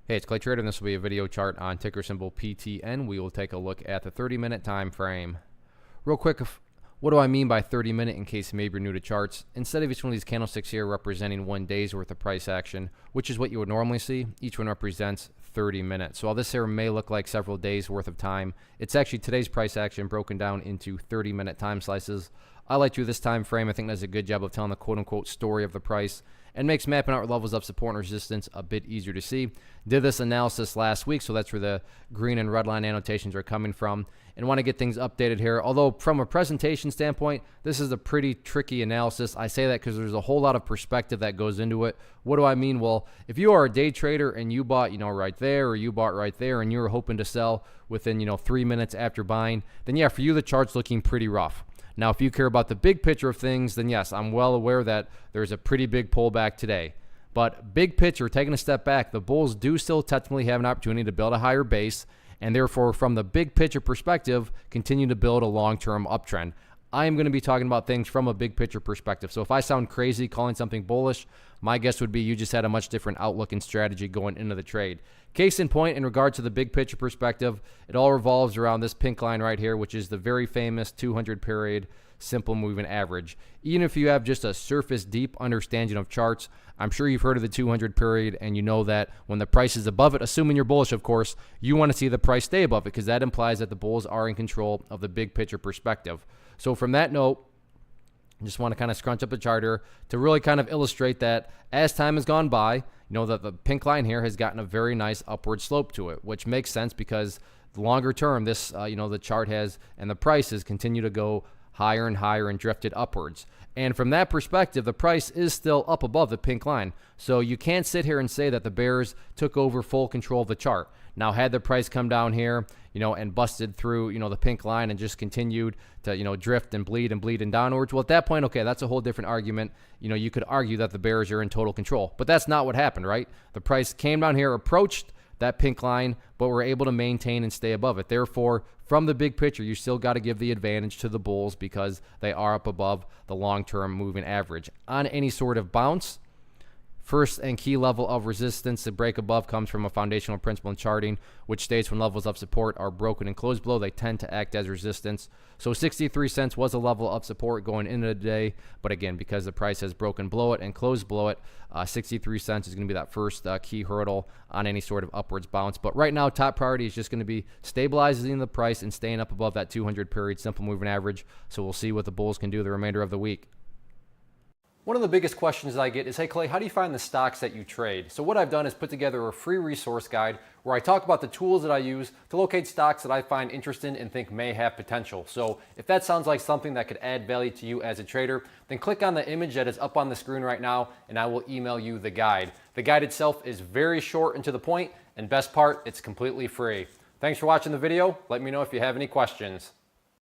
Hey, it's Clay Trader, and this will be a video chart on ticker symbol PTN. We will take a look at the 30-minute time frame. Real quick, what do I mean by 30-minute in case maybe you're new to charts? Instead of each one of these candlesticks here representing 1 day's worth of price action, which is what you would normally see, each one represents 30 minutes. So while this here may look like several days worth of time, it's actually today's price action broken down into 30-minute time slices. I like to do this time frame. I think that's a good job of telling the quote-unquote story of the price and makes mapping out levels of support and resistance a bit easier to see. Did this analysis last week, so that's where the green and red line annotations are coming from, and want to get things updated here. Although from a presentation standpoint, this is a pretty tricky analysis. I say that because there's a whole lot of perspective that goes into it. What do I mean? Well, if you are a day trader and you bought, right there, or you bought right there, and you were hoping to sell within, 3 minutes after buying, then yeah, for you the chart's looking pretty rough. Now, if you care about the big picture of things, then yes, I'm well aware that there's a pretty big pullback today. But big picture, taking a step back, the bulls do still technically have an opportunity to build a higher base, and therefore, from the big picture perspective, continue to build a long-term uptrend. I am going to be talking about things from a big picture perspective. So if I sound crazy calling something bullish, my guess would be you just had a much different outlook and strategy going into the trade. Case in point, in regard to the big picture perspective, it all revolves around this pink line right here, which is the very famous 200 period simple moving average. Even if you have just a surface deep understanding of charts, I'm sure you've heard of the 200 period, and you know that when the price is above it, assuming you're bullish, of course, you want to see the price stay above it because that implies that the bulls are in control of the big picture perspective. So from that note, I just want to kind of scrunch up the chart here to really kind of illustrate that as time has gone by, that the pink line here has gotten a very nice upward slope to it, which makes sense because the longer term, this, the chart has and the prices continue to go higher and higher and drifted upwards. And from that perspective, the price is still up above the pink line. So you can't sit here and say that the bears took over full control of the chart. Now, had the price come down here, and busted through, the pink line and just continued to, drift and bleed and downwards, well, at that point, okay, that's a whole different argument. You could argue that the bears are in total control, but that's not what happened, right? The price came down here, approached that pink line, but we're able to maintain and stay above it. Therefore, from the big picture, you still got to give the advantage to the bulls because they are up above the long-term moving average. On any sort of bounce, first and key level of resistance to break above comes from a foundational principle in charting, which states when levels of support are broken and closed below, they tend to act as resistance. So 63 cents was a level of support going into the day, but again, because the price has broken below it and closed below it, 63 cents is going to be that first key hurdle on any sort of upwards bounce. But right now, top priority is just going to be stabilizing the price and staying up above that 200 period simple moving average. So we'll see what the bulls can do the remainder of the week. One of the biggest questions I get is, hey Clay, how do you find the stocks that you trade? So what I've done is put together a free resource guide where I talk about the tools that I use to locate stocks that I find interesting and think may have potential. So if that sounds like something that could add value to you as a trader, then click on the image that is up on the screen right now and I will email you the guide. The guide itself is very short and to the point, and best part, it's completely free. Thanks for watching the video. Let me know if you have any questions.